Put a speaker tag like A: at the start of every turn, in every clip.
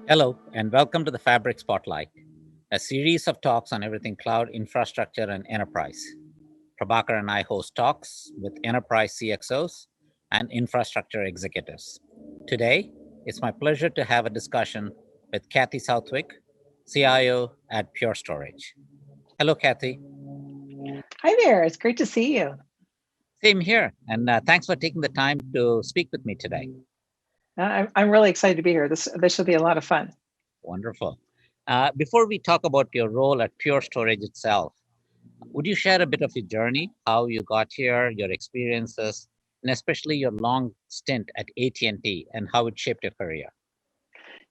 A: Hello, and welcome to the Fabric Spotlight, a series of talks on everything cloud infrastructure and enterprise. Prabhakar and I host talks with enterprise CXOs and infrastructure executives. Today, it's my pleasure to have a discussion with Cathy Southwick, CIO at Pure Storage. Hello, Cathy.
B: Hi there. It's great to see you.
A: Same here, and thanks for taking the time to speak with me today.
B: I'm really excited to be here. This should be a lot of fun.
A: Wonderful. Before we talk about your role at Pure Storage itself, would you share a bit of your journey, how you got here, your experiences, and especially your long stint at AT&T and how it shaped your career?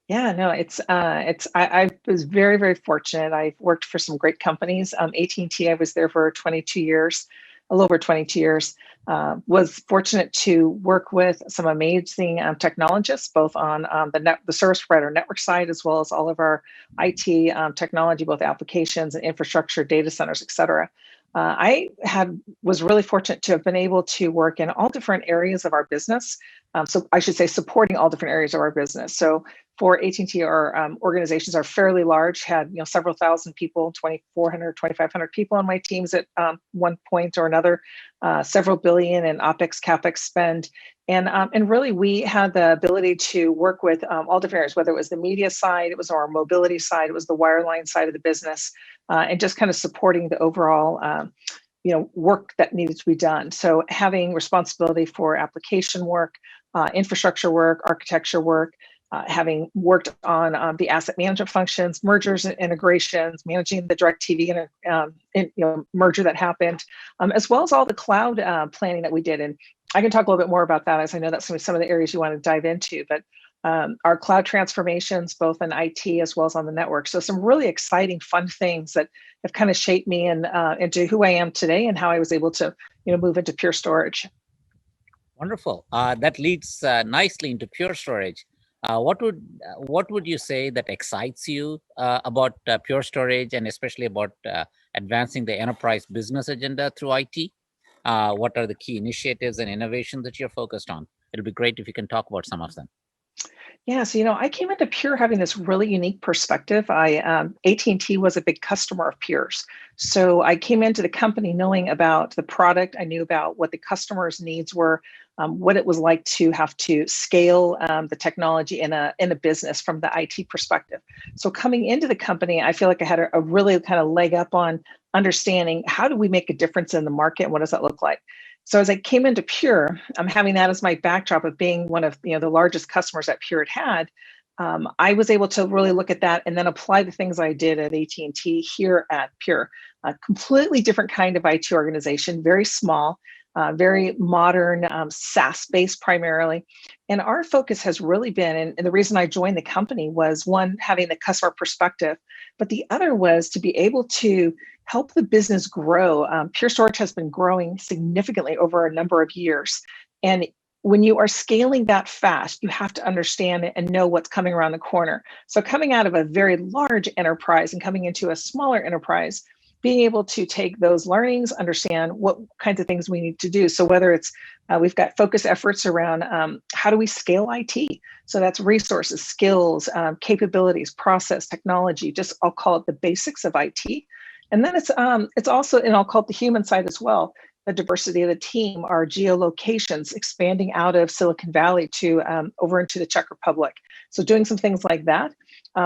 B: Yeah, no, I was very fortunate. I've worked for some great companies. AT&T, I was there for 22 years, a little over 22 years. Was fortunate to work with some amazing technologists, both on the service provider network side, as well as all of our IT technology, both applications and infrastructure, data centers, et cetera. Was really fortunate to have been able to work in all different areas of our business. So I should say supporting all different areas of our business. So for AT&T, our organizations are fairly large, had several thousand people, 2,400, 2,500 people on my teams at one point or another, several billion in OpEx, CapEx spend. And really, we had the ability to work with all different areas, whether it was the media side, it was our mobility side, it was the wireline side of the business, and just kind of supporting the overall work that needed to be done. So having responsibility for application work, infrastructure work, architecture work, having worked on the asset management functions, mergers and integrations, managing the DirecTV merger that happened, as well as all the cloud planning that we did. And I can talk a little bit more about that, as I know that's some of the areas you want to dive into. But our cloud transformations, both in IT as well as on the network. So some really exciting, fun things that have kind of shaped me and into who I am today and how I was able to move into Pure Storage.
A: Wonderful. That leads nicely into Pure Storage. What would you say that excites you about Pure Storage, and especially about advancing the enterprise business agenda through IT? What are the key initiatives and innovations that you're focused on? It'll be great if you can talk about some of them.
B: Yeah, so I came into Pure having this really unique perspective. AT&T was a big customer of Pure's, so I came into the company knowing about the product. I knew about what the customer's needs were, what it was like to have to scale the technology in a business from the IT perspective. So coming into the company, I feel like I had a really kind of leg up on understanding how do we make a difference in the market and what does that look like. So as I came into Pure, I'm having that as my backdrop of being one of the largest customers that Pure had. I was able to really look at that and then apply the things I did at AT&T here at Pure. A completely different kind of IT organization, very small, very modern, SaaS-based primarily. And our focus has really been, and the reason I joined the company was one, having the customer perspective, but the other was to be able to help the business grow. Pure Storage has been growing significantly over a number of years. And when you are scaling that fast, you have to understand and know what's coming around the corner. So coming out of a very large enterprise and coming into a smaller enterprise, being able to take those learnings, understand what kinds of things we need to do. So whether it's, we've got focus efforts around how do we scale IT? So that's resources, skills, capabilities, process, technology, just I'll call it the basics of IT. And then it's also, and I'll call it the human side as well, the diversity of the team, our geolocations, expanding out of Silicon Valley to over into the Czech Republic. So doing some things like that,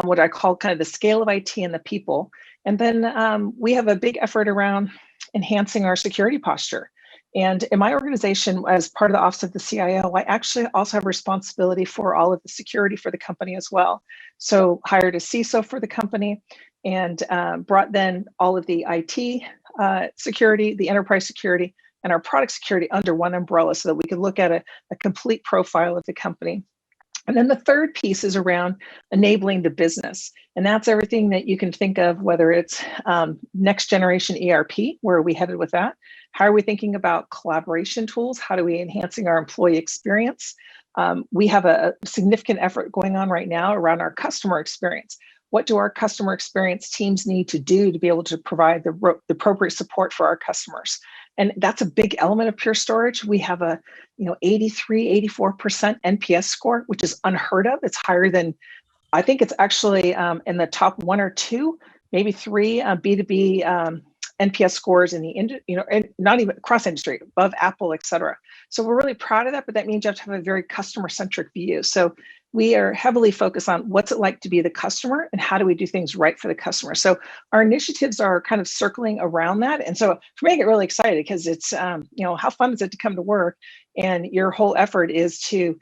B: what I call kind of the scale of IT and the people. And then we have a big effort around enhancing our security posture. And in my organization, as part of the Office of the CIO, I actually also have responsibility for all of the security for the company as well. So hired a CISO for the company and brought then all of the IT security, the enterprise security, and our product security under one umbrella so that we could look at a complete profile of the company. And then the third piece is around enabling the business. And that's everything that you can think of, whether it's next generation ERP, where are we headed with that? How are we thinking about collaboration tools? How do we enhancing our employee experience? We have a significant effort going on right now around our customer experience. What do our customer experience teams need to do to be able to provide the appropriate support for our customers? And that's a big element of Pure Storage. We have a 83, 84% NPS score, which is unheard of. It's higher than I think it's actually in the top 1 or 2, maybe 3 B2B NPS scores in the and not even cross industry, above Apple, et cetera. So we're really proud of that, but that means you have to have a very customer centric view. So we are heavily focused on what's it like to be the customer and how do we do things right for the customer. So our initiatives are kind of circling around that. And so for me, I get really excited because it's, how fun is it to come to work and your whole effort is to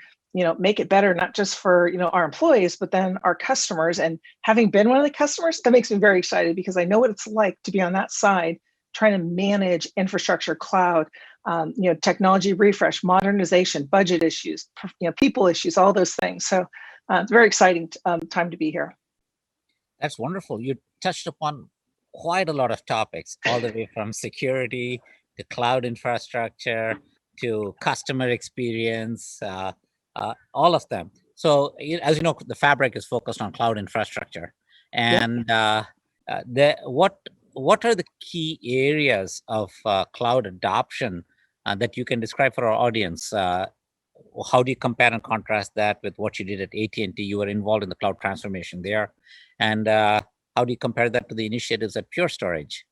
B: make it better, not just for, our employees, but then our customers. And having been one of the customers, that makes me very excited because I know what it's like to be on that side, trying to manage infrastructure, cloud, technology refresh, modernization, budget issues, people issues, all those things. So it's a very exciting time to be here.
A: That's wonderful. You touched upon quite a lot of topics, all the way from security to cloud infrastructure to customer experience, all of them. So, as you know, the Fabric is focused on cloud infrastructure,
B: Yep.
A: and what are the key areas of cloud adoption that you can describe for our audience? How do you compare and contrast that with what you did at AT&T? You were involved in the cloud transformation there, and how do you compare that to the initiatives at Pure Storage?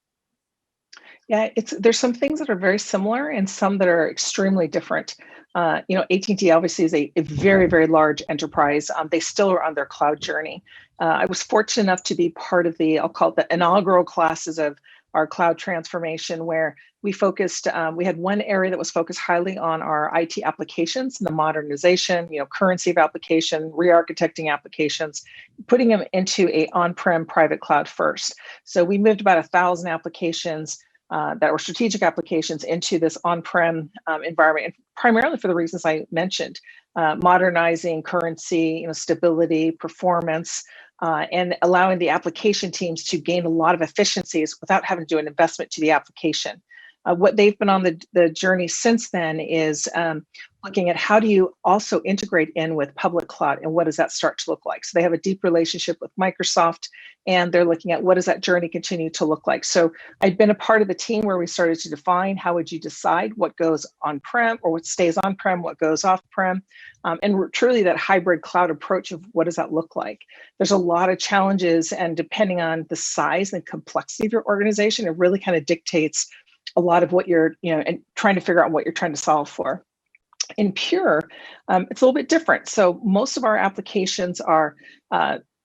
B: Yeah, there's some things that are very similar and some that are extremely different. AT&T obviously is a very, very large enterprise. They still are on their cloud journey. I was fortunate enough to be part of I'll call it the inaugural classes of our cloud transformation, where we focused, we had one area that was focused highly on our IT applications and the modernization, currency of application, re-architecting applications, putting them into a on-prem private cloud first. So we moved about 1,000 applications that were strategic applications into this on-prem environment, and primarily for the reasons I mentioned, modernizing currency, stability, performance, and allowing the application teams to gain a lot of efficiencies without having to do an investment to the application. What they've been on the journey since then is looking at how do you also integrate in with public cloud and what does that start to look like. So they have a deep relationship with Microsoft and they're looking at what does that journey continue to look like. So I'd been a part of the team where we started to define how would you decide what goes on-prem or what stays on-prem, what goes off-prem, and truly that hybrid cloud approach of what does that look like. There's a lot of challenges, and depending on the size and complexity of your organization, it really kind of dictates a lot of what you're, and trying to figure out what you're trying to solve for. In Pure, it's a little bit different. So most of our applications are,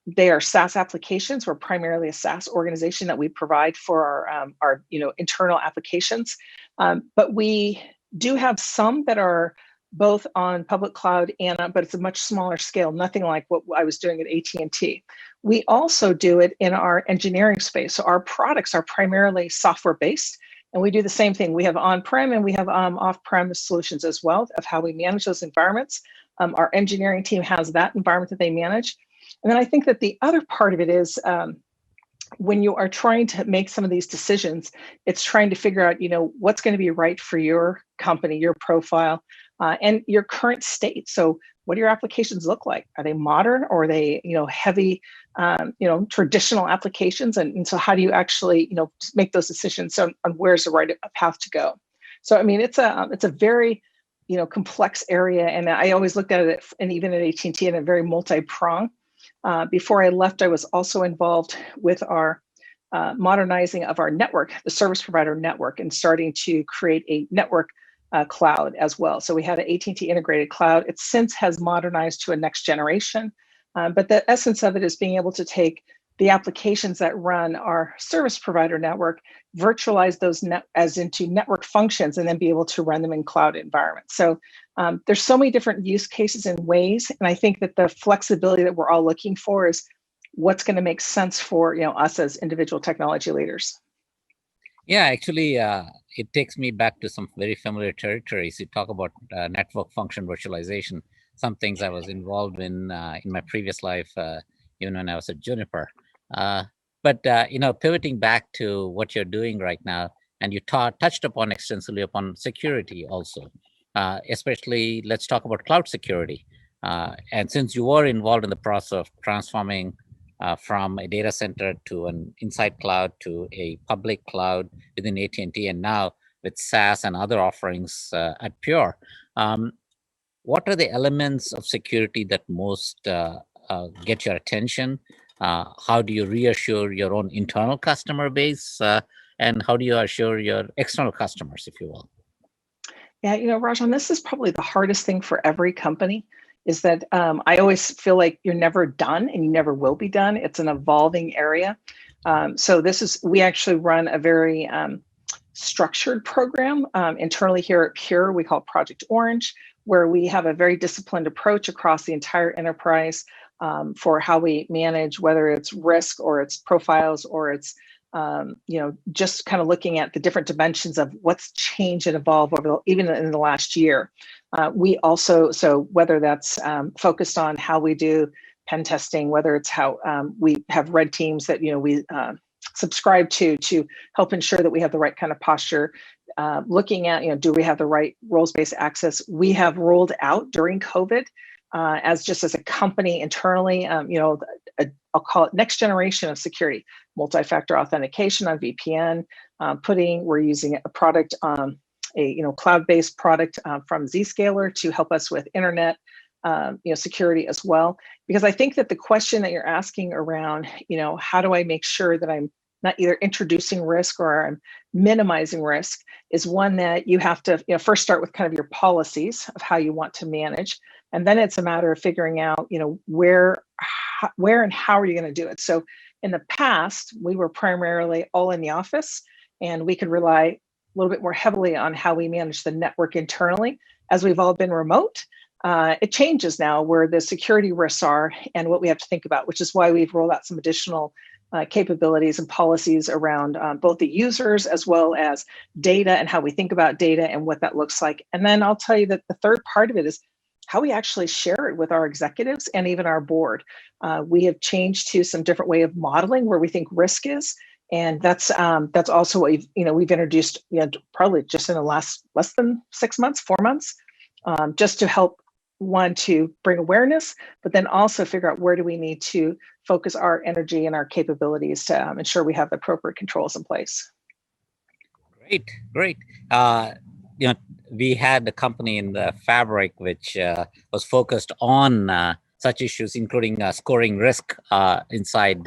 B: they are SaaS applications. We're primarily a SaaS organization that we provide for our internal applications. But we do have some that are both on public cloud but it's a much smaller scale, nothing like what I was doing at AT&T. We also do it in our engineering space. So our products are primarily software-based. And we do the same thing. We have on-prem and we have off-prem solutions as well of how we manage those environments. Our engineering team has that environment that they manage. And then I think that the other part of it is when you are trying to make some of these decisions, it's trying to figure out, what's going to be right for your company, your profile, and your current state. So what do your applications look like? Are they modern or are they, heavy, traditional applications? And so how do you actually, make those decisions on where's the right path to go? So, I mean, it's a very, complex area. And I always looked at it, and even at AT&T, in a very multi-prong. Before I left, I was also involved with our modernizing of our network, the service provider network, and starting to create a network cloud as well. So we had an AT&T integrated cloud. It since has modernized to a next generation, but the essence of it is being able to take the applications that run our service provider network, virtualize those as into network functions, and then be able to run them in cloud environments. So there's so many different use cases and ways, and I think that the flexibility that we're all looking for is what's going to make sense for us as individual technology leaders.
A: Yeah, actually, it takes me back to some very familiar territories. You talk about network function virtualization, some things I was involved in my previous life, even when I was at Juniper. But pivoting back to what you're doing right now, and you touched upon extensively upon security also, especially let's talk about cloud security. And since you were involved in the process of transforming from a data center to an inside cloud to a public cloud within AT&T, and now with SaaS and other offerings at Pure. What are the elements of security that most get your attention? How do you reassure your own internal customer base? And how do you assure your external customers, if you will?
B: Yeah, Rajan, this is probably the hardest thing for every company is that I always feel like you're never done and you never will be done. It's an evolving area. So we actually run a very structured program internally here at Pure. We call it Project Orange, where we have a very disciplined approach across the entire enterprise for how we manage, whether it's risk or it's profiles or it's just kind of looking at the different dimensions of what's changed and evolved even in the last year. We also, so whether that's focused on how we do pen testing, whether it's how we have red teams that we subscribe to help ensure that we have the right kind of posture. Looking at do we have the right roles-based access? We have rolled out during COVID as a company internally. I'll call it next generation of security, multi-factor authentication on VPN. We're using a product, a cloud-based product from Zscaler to help us with internet security as well. Because I think that the question that you're asking around, how do I make sure that I'm not either introducing risk or I'm minimizing risk, is one that you have to first start with kind of your policies of how you want to manage, and then it's a matter of figuring out where and how are you going to do it. So in the past, we were primarily all in the office, and we could rely a little bit more heavily on how we manage the network internally. As we've all been remote, it changes now where the security risks are and what we have to think about, which is why we've rolled out some additional capabilities and policies around both the users as well as data and how we think about data and what that looks like. And then I'll tell you that the third part of it is how we actually share it with our executives and even our board. We have changed to some different way of modeling where we think risk is. And that's also what we've introduced probably just in the last less than 6 months, 4 months, just to help to bring awareness, but then also figure out where do we need to focus our energy and our capabilities to ensure we have the appropriate controls in place.
A: Great. We had a company in the Fabric which was focused on such issues, including scoring risk inside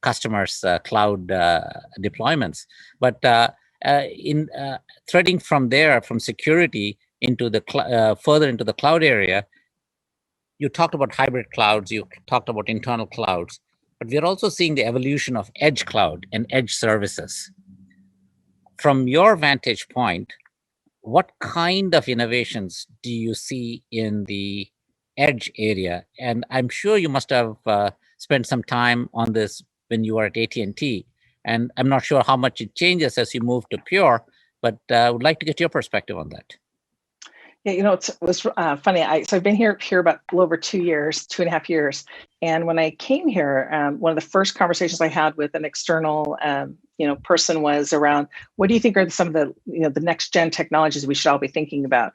A: customers' cloud deployments. But in threading from there, from security into the further into the cloud area, you talked about hybrid clouds, you talked about internal clouds, but we're also seeing the evolution of edge cloud and edge services. From your vantage point, what kind of innovations do you see in the edge area? And I'm sure you must have spent some time on this when you were at AT&T, and I'm not sure how much it changes as you move to Pure, but I would like to get your perspective on that.
B: Yeah, it was funny. So I've been here at Pure about a little over 2 years, 2.5 years. And when I came here, one of the first conversations I had with an external, person was around, what do you think are some of the, the next gen technologies we should all be thinking about?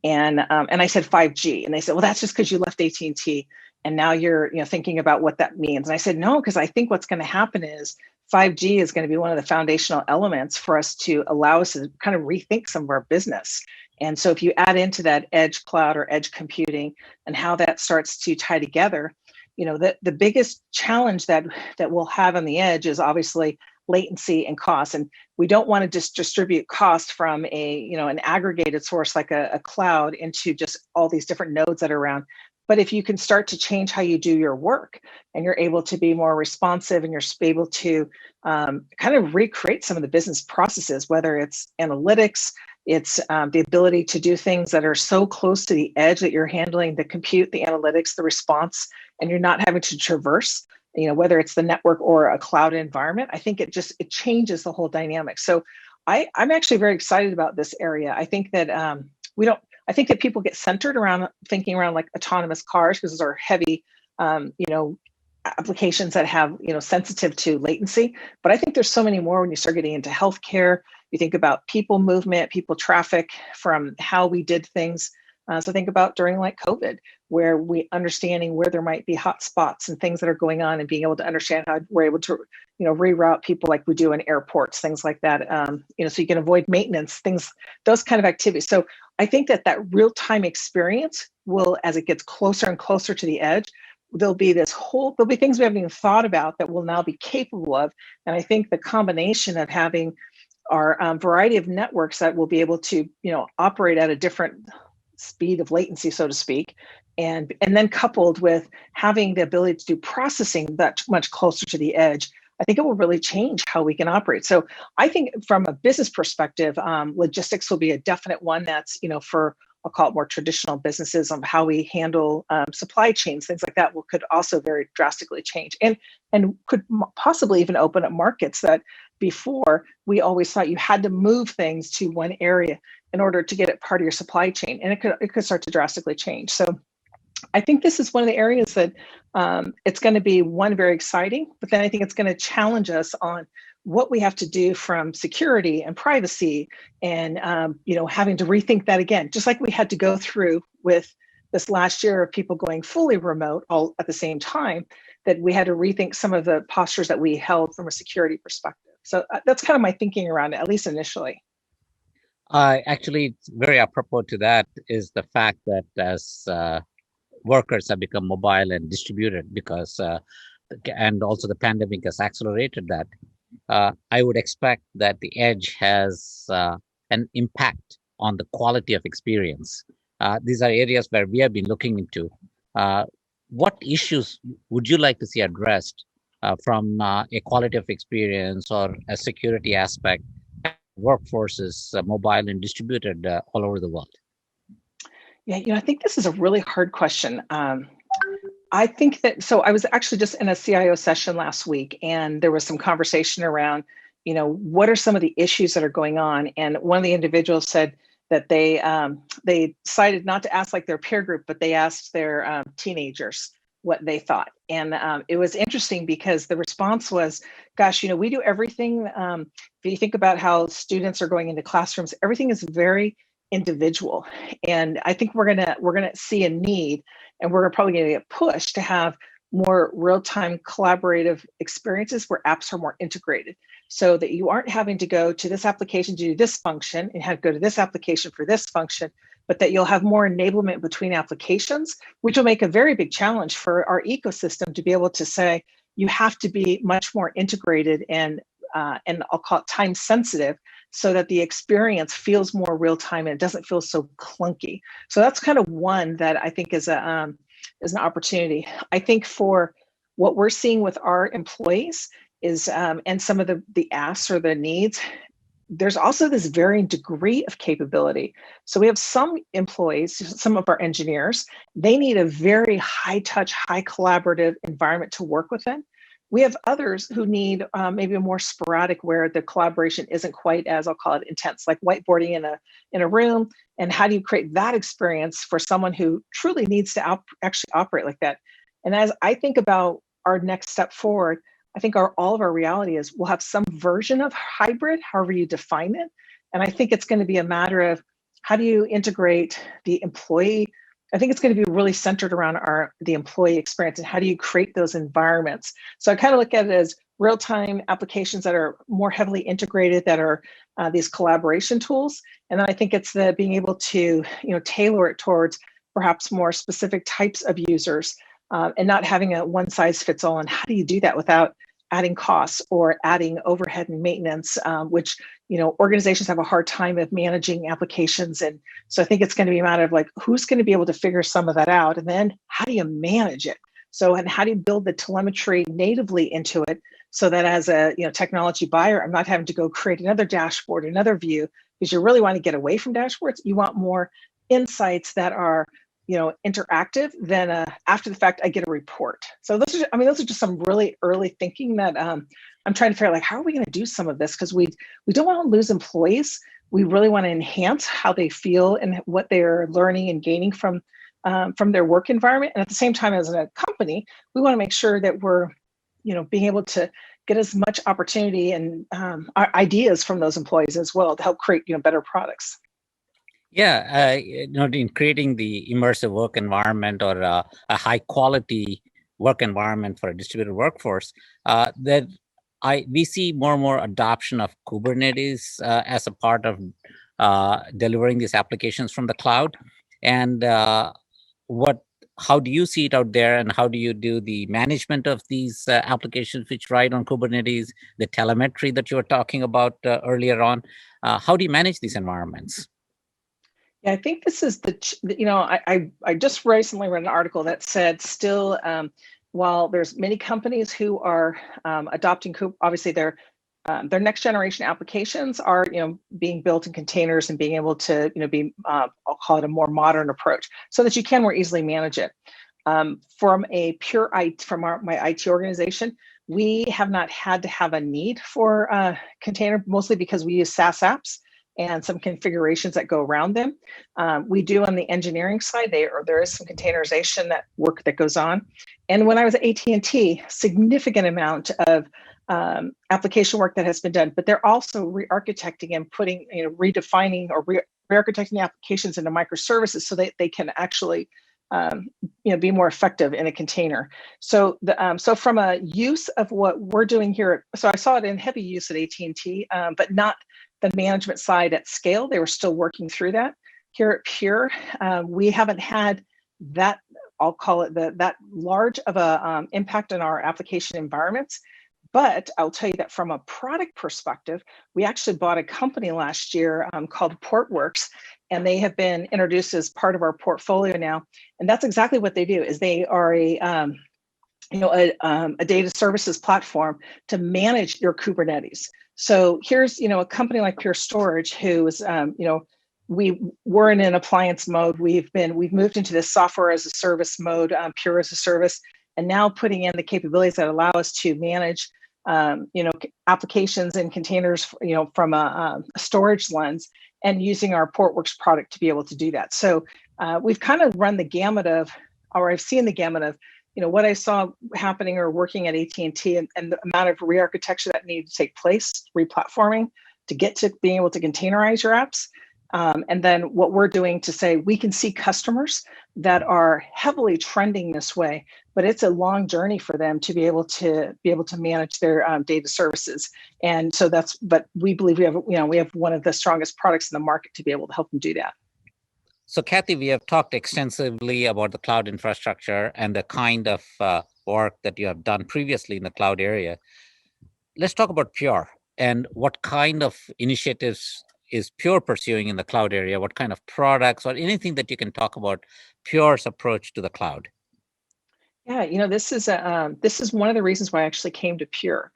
B: And I said 5G, and they said, well, that's just because you left AT&T, and now you're, thinking about what that means. And I said, no, because I think what's going to happen is 5G is going to be one of the foundational elements for us to allow us to kind of rethink some of our business. And so if you add into that edge cloud or edge computing and how that starts to tie together, the biggest challenge that we'll have on the edge is obviously latency and cost. And we don't want to just distribute cost from an aggregated source like a cloud into just all these different nodes that are around. But if you can start to change how you do your work and you're able to be more responsive and you're able to kind of recreate some of the business processes, whether it's analytics, it's the ability to do things that are so close to the edge that you're handling the compute, the analytics, the response, and you're not having to traverse, whether it's the network or a cloud environment. I think it changes the whole dynamic. So I'm actually very excited about this area. I think that I think that people get centered around thinking around like autonomous cars because those are heavy, applications that have, sensitive to latency. But I think there's so many more when you start getting into healthcare. You think about people movement, people traffic from how we did things. So think about during like COVID, where we understanding where there might be hot spots and things that are going on and being able to understand how we're able to, reroute people like we do in airports, things like that, so you can avoid maintenance, things, those kind of activities. So I think that real-time experience will, as it gets closer and closer to the edge, there'll be things we haven't even thought about that we'll now be capable of. And I think the combination of having our variety of networks that will be able to, operate at a different speed of latency, so to speak, and then coupled with having the ability to do processing that much closer to the edge, I think it will really change how we can operate. So I think from a business perspective, logistics will be a definite one that's, for, I'll call it more traditional businesses, on how we handle supply chains, things like that could also very drastically change, and could possibly even open up markets that before we always thought you had to move things to one area in order to get it part of your supply chain, and it could start to drastically change. So I think this is one of the areas that it's going to be very exciting, but then I think it's going to challenge us on what we have to do from security and privacy, and having to rethink that again, just like we had to go through with this last year of people going fully remote all at the same time, that we had to rethink some of the postures that we held from a security perspective. So that's kind of my thinking around it, at least initially.
A: Actually, it's very apropos to that is the fact that as workers have become mobile and distributed, because and also the pandemic has accelerated that. I would expect that the edge has an impact on the quality of experience. These are areas where we have been looking into. What issues would you like to see addressed from a quality of experience or a security aspect? Workforce is mobile and distributed all over the world.
B: Yeah, I think this is a really hard question. I think that, so I was actually just in a CIO session last week, and there was some conversation around, what are some of the issues that are going on? And one of the individuals said that they decided not to ask like their peer group, but they asked their teenagers what they thought. And it was interesting because the response was, gosh, we do everything. If you think about how students are going into classrooms, everything is very individual. And I think we're gonna see a need, and we're probably gonna get pushed to have more real-time collaborative experiences where apps are more integrated, so that you aren't having to go to this application to do this function and have to go to this application for this function, but that you'll have more enablement between applications, which will make a very big challenge for our ecosystem to be able to say, you have to be much more integrated and I'll call it time sensitive, so that the experience feels more real time and it doesn't feel so clunky. So that's kind of one that I think is an opportunity. I think for what we're seeing with our employees is, and some of the asks or the needs, there's also this varying degree of capability. So we have some employees, some of our engineers, they need a very high touch, high collaborative environment to work within. We have others who need maybe a more sporadic, where the collaboration isn't quite as, I'll call it, intense, like whiteboarding in a room. And how do you create that experience for someone who truly needs to actually operate like that? And as I think about our next step forward, I think all of our reality is we'll have some version of hybrid, however you define it. And I think it's going to be a matter of how do you integrate the employee. I think it's going to be really centered around the employee experience, and how do you create those environments. So I kind of look at it as real-time applications that are more heavily integrated, that are these collaboration tools. And then I think it's the being able to tailor it towards perhaps more specific types of users, and not having a one size fits all. And how do you do that without adding costs or adding overhead and maintenance, which organizations have a hard time of managing applications. And so I think it's going to be a matter of like, who's going to be able to figure some of that out, and then how do you manage it? So, and how do you build the telemetry natively into it, so that as a technology buyer, I'm not having to go create another dashboard, another view, because you really want to get away from dashboards. You want more insights that are interactive, then after the fact, I get a report. So those are just some really early thinking that I'm trying to figure out, like, how are we going to do some of this? Because we don't want to lose employees. We really want to enhance how they feel and what they're learning and gaining from their work environment. And at the same time, as a company, we want to make sure that we're being able to get as much opportunity and ideas from those employees as well to help create better products.
A: Yeah, in creating the immersive work environment, or a high quality work environment for a distributed workforce, we see more and more adoption of Kubernetes as a part of delivering these applications from the cloud. And how do you see it out there, and how do you do the management of these applications which ride on Kubernetes, the telemetry that you were talking about earlier on? How do you manage these environments?
B: Yeah, I think this is I just recently read an article that said still, while there's many companies who are adopting, obviously their next generation applications are being built in containers and being able to be I'll call it a more modern approach so that you can more easily manage it. From a pure IT, from my IT organization, we have not had to have a need for container, mostly because we use SaaS apps and some configurations that go around them. We do on the engineering side, there is some containerization work that goes on. And when I was at AT&T, significant amount of application work that has been done, but they're also re-architecting and putting, redefining or re-architecting applications into microservices so that they can actually be more effective in a container. So so from a use of what we're doing here, so I saw it in heavy use at AT&T, but not the management side at scale. They were still working through that. Here at Pure, we haven't had that, I'll call it that large of a impact on our application environments. But I'll tell you that from a product perspective, we actually bought a company last year called Portworx, and they have been introduced as part of our portfolio now. And that's exactly what they do. Is they are a data services platform to manage your Kubernetes. So here's a company like Pure Storage, who is we were in an appliance mode. We've moved into this software as a service mode, Pure as a service, and now putting in the capabilities that allow us to manage applications and containers, from a storage lens, and using our Portworx product to be able to do that. So we've kind of run the gamut of, or I've seen the gamut of, what I saw happening or working at AT&T and the amount of re-architecture that needed to take place, re-platforming to get to being able to containerize your apps. And then what we're doing to say we can see customers that are heavily trending this way, but it's a long journey for them to be able to manage their data services. And so but we believe we have one of the strongest products in the market to be able to help them do that.
A: So, Cathy, we have talked extensively about the cloud infrastructure and the kind of work that you have done previously in the cloud area. Let's talk about Pure and what kind of initiatives is Pure pursuing in the cloud area? What kind of products or anything that you can talk about Pure's approach to the cloud?
B: Yeah, this is one of the reasons why I actually came to Pure.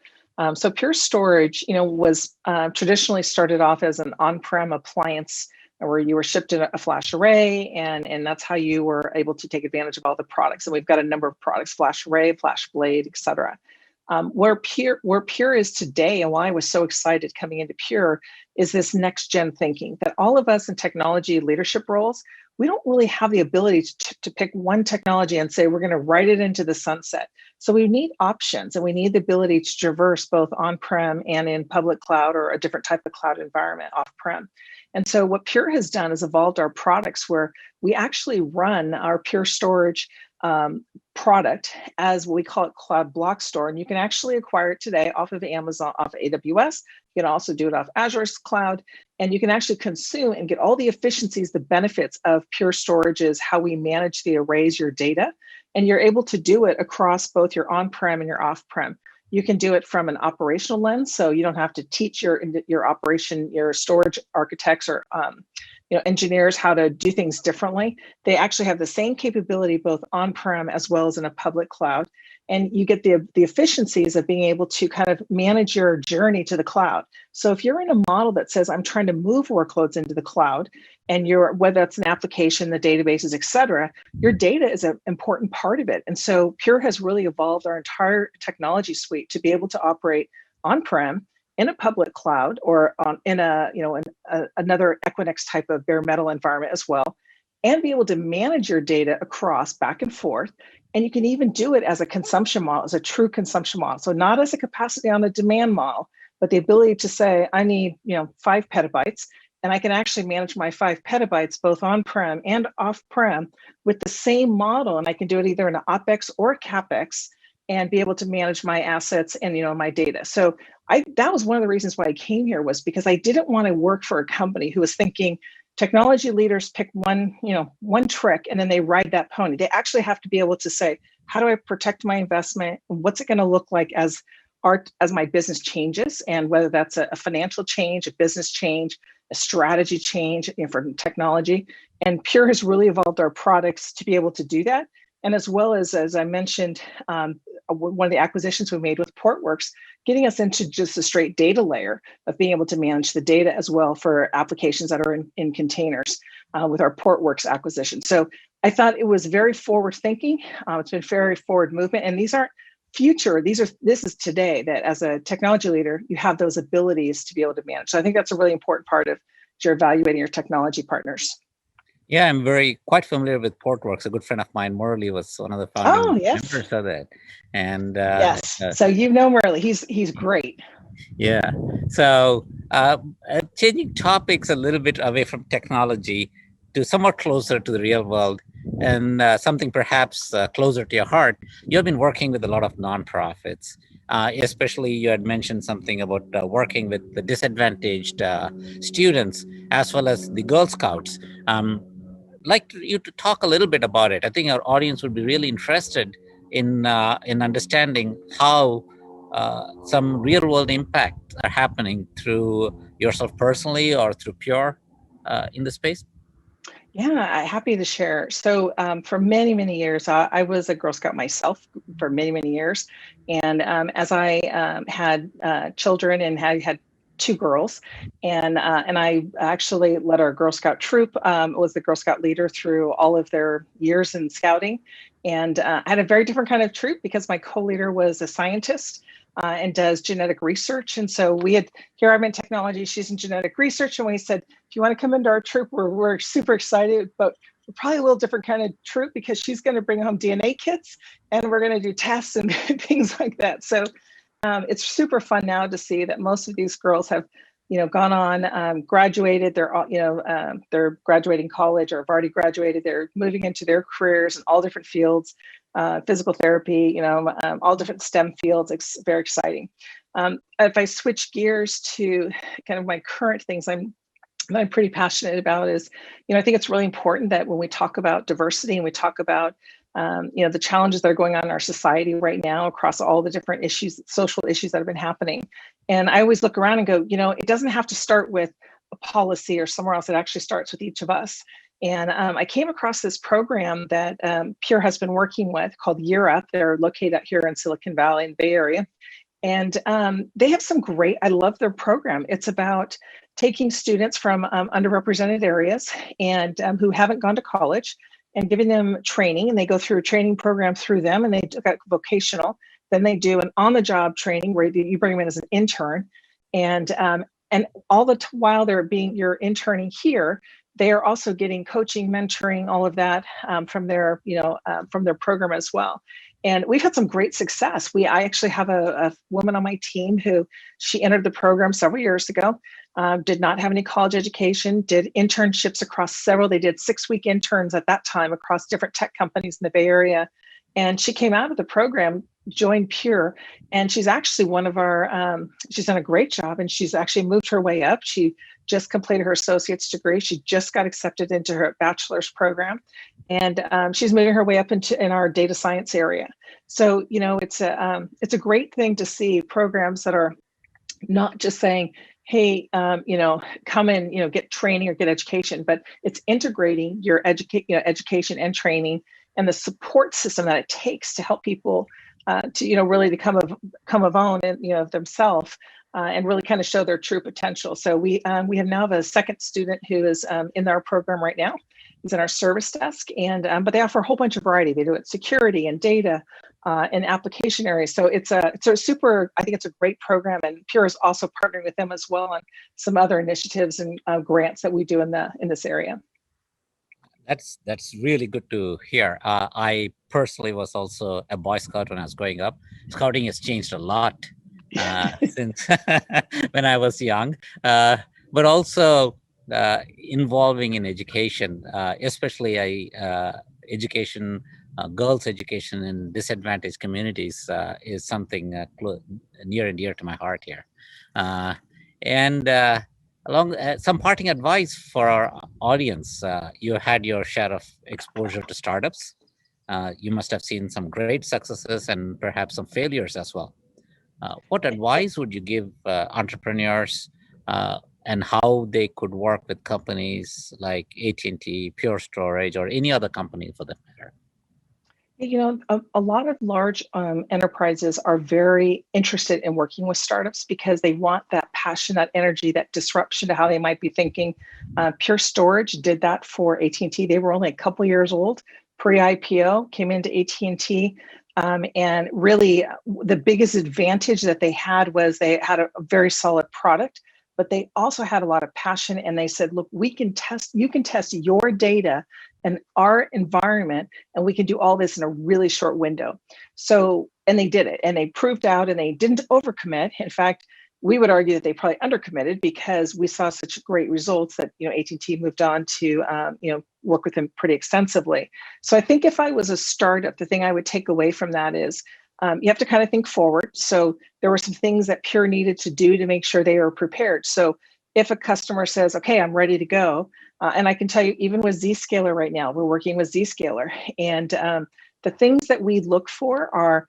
B: So Pure Storage, was traditionally started off as an on-prem appliance where you were shipped in a flash array, and that's how you were able to take advantage of all the products. And we've got a number of products: flash array, flash blade, et cetera. Where Pure is today, and why I was so excited coming into Pure, is this next gen thinking that all of us in technology leadership roles, we don't really have the ability to pick one technology and say we're going to write it into the sunset. So we need options, and we need the ability to traverse both on-prem and in public cloud or a different type of cloud environment off-prem. And so what Pure has done is evolved our products where we actually run our Pure Storage product as what we call it Cloud Block Store. And you can actually acquire it today off of Amazon, off of AWS. You can also do it off Azure's cloud. And you can actually consume and get all the efficiencies, the benefits of Pure Storage's, how we manage the arrays, your data. And you're able to do it across both your on-prem and your off-prem. You can do it from an operational lens, so you don't have to teach your operation, your storage architects or engineers how to do things differently. They actually have the same capability both on-prem as well as in a public cloud. And you get the efficiencies of being able to kind of manage your journey to the cloud. So if you're in a model that says, I'm trying to move workloads into the cloud, and whether it's an application, the databases, et cetera, your data is an important part of it. And so Pure has really evolved our entire technology suite to be able to operate on-prem, in a public cloud, or in another Equinix type of bare metal environment as well, and be able to manage your data across back and forth. And you can even do it as a consumption model, as a true consumption model. So not as a capacity on a demand model, but the ability to say, I need 5 petabytes, and I can actually manage my 5 petabytes both on-prem and off-prem with the same model. And I can do it either in an OpEx or CapEx, and be able to manage my assets and my data. So that was one of the reasons why I came here, was because I didn't want to work for a company who was thinking technology leaders pick one trick and then they ride that pony. They actually have to be able to say, how do I protect my investment? What's it going to look like as my business changes? And whether that's a financial change, a business change, a strategy change, for technology. And Pure has really evolved our products to be able to do that. And as well as I mentioned, one of the acquisitions we made with Portworx, getting us into just a straight data layer of being able to manage the data as well for applications that are in containers with our Portworx acquisition. So I thought it was very forward thinking. It's been very forward movement, and these aren't future. This is today, that as a technology leader, you have those abilities to be able to manage. So I think that's a really important part of you're evaluating your technology partners.
A: Yeah, I'm quite familiar with Portworx. A good friend of mine, Morley, was one of the founding members of it. And
B: yes, so you know Morley, he's great.
A: Yeah. So changing topics a little bit away from technology to somewhat closer to the real world, and something perhaps closer to your heart. You've been working with a lot of nonprofits. Especially, you had mentioned something about working with the disadvantaged students as well as the Girl Scouts. Like you to talk a little bit about it. I think our audience would be really interested in understanding how some real world impacts are happening through yourself personally or through Pure in the space.
B: Yeah, happy to share. So for many, many years, I was a Girl Scout myself for many, many years. And as I had children and had two girls, and I actually led our Girl Scout troop, was the Girl Scout leader through all of their years in scouting. And I had a very different kind of troop because my co-leader was a scientist. And does genetic research. And so here I'm in technology, she's in genetic research. And we said, if you want to come into our troop, we're super excited, but we're probably a little different kind of troop because she's going to bring home DNA kits and we're going to do tests and things like that. So it's super fun now to see that most of these girls have, gone on, graduated. They're graduating college or have already graduated. They're moving into their careers in all different fields. Physical therapy, all different STEM fields. It's very exciting. If I switch gears to kind of my current things that I'm pretty passionate about is, I think it's really important that when we talk about diversity and we talk about, the challenges that are going on in our society right now across all the different issues, social issues that have been happening. And I always look around and go, it doesn't have to start with a policy or somewhere else. It actually starts with each of us. And I came across this program that Pure has been working with called Year Up. They're located out here in Silicon Valley in the Bay Area. And they have I love their program. It's about taking students from underrepresented areas and who haven't gone to college and giving them training. And they go through a training program through them, and they got vocational. Then they do an on-the-job training where you bring them in as an intern. And all the while you're interning here, they are also getting coaching, mentoring, all of that from their program as well. And we've had some great success. I actually have a woman on my team who she entered the program several years ago, did not have any college education, did internships across several. They did 6-week interns at that time across different tech companies in the Bay Area. And she came out of the program, joined Pure, and she's actually one of our, she's done a great job, and she's actually moved her way up. She just completed her associate's degree. She just got accepted into her bachelor's program, and she's moving her way up in our data science area. So, it's a great thing to see programs that are not just saying, hey, come in, get training or get education, but it's integrating your education and training and the support system that it takes to help people to really to come of own and themselves and really kind of show their true potential. So we have now a second student who is in our program right now. He's in our service desk, and but they offer a whole bunch of variety. They do it security and data and application areas. So it's a super. I think it's a great program, and Pure is also partnering with them as well on some other initiatives and grants that we do in this area.
A: That's really good to hear. I personally was also a Boy Scout when I was growing up. Scouting has changed a lot since when I was young, but also involving in education, especially education, girls' education in disadvantaged communities is something near and dear to my heart here. And Along some parting advice for our audience. You had your share of exposure to startups. You must have seen some great successes and perhaps some failures as well. What advice would you give entrepreneurs and how they could work with companies like AT&T, Pure Storage, or any other company for that matter?
B: A lot of large enterprises are very interested in working with startups because they want that passion, that energy, that disruption to how they might be thinking. Pure Storage did that for AT&T. They were only a couple years old, pre-IPO, came into AT&T. And really, the biggest advantage that they had was they had a very solid product, but they also had a lot of passion. And they said, look, you can test your data and our environment, and we can do all this in a really short window. So, and they did it, and they proved out, and they didn't overcommit. In fact, we would argue that they probably undercommitted because we saw such great results that AT&T moved on to work with them pretty extensively. So I think if I was a startup, the thing I would take away from that is you have to kind of think forward. So there were some things that Pure needed to do to make sure they were prepared. So if a customer says, okay, I'm ready to go, and I can tell you, even with Zscaler right now, we're working with Zscaler. And the things that we look for are,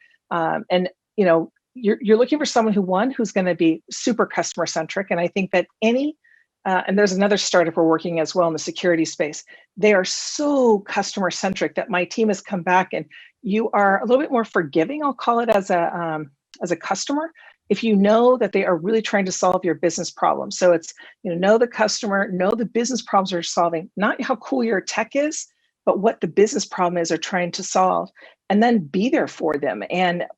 B: you're looking for someone who's going to be super customer centric. And I think that and there's another startup we're working as well in the security space. They are so customer centric that my team has come back, and you are a little bit more forgiving, I'll call it, as a customer, if you know that they are really trying to solve your business problem. So it's, know the customer, know the business problems they're solving, not how cool your tech is, but what the business problem is they're trying to solve, and then be there for them.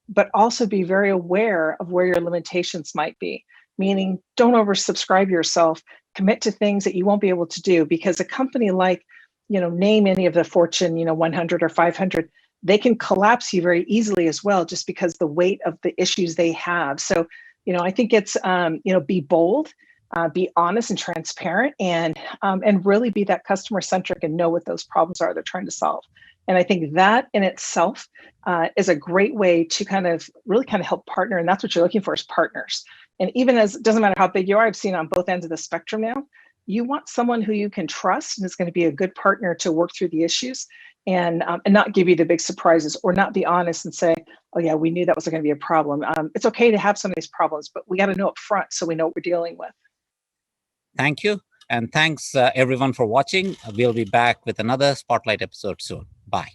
B: But also be very aware of where your limitations might be, meaning don't oversubscribe yourself, commit to things that you won't be able to do, because a company like, name any of the Fortune, 100 or 500, they can collapse you very easily as well, just because the weight of the issues they have. So, I think it's, be bold, be honest and transparent, and really be that customer centric and know what those problems are they're trying to solve. And I think that in itself is a great way to really help partner. And that's what you're looking for, is partners. And even as it doesn't matter how big you are, I've seen on both ends of the spectrum now, you want someone who you can trust and is going to be a good partner to work through the issues, and not give you the big surprises, or not be honest and say, oh yeah, we knew that was going to be a problem. It's okay to have some of these problems, but we got to know up front so we know what we're dealing with.
A: Thank you. And thanks everyone for watching. We'll be back with another Spotlight episode soon. Bye.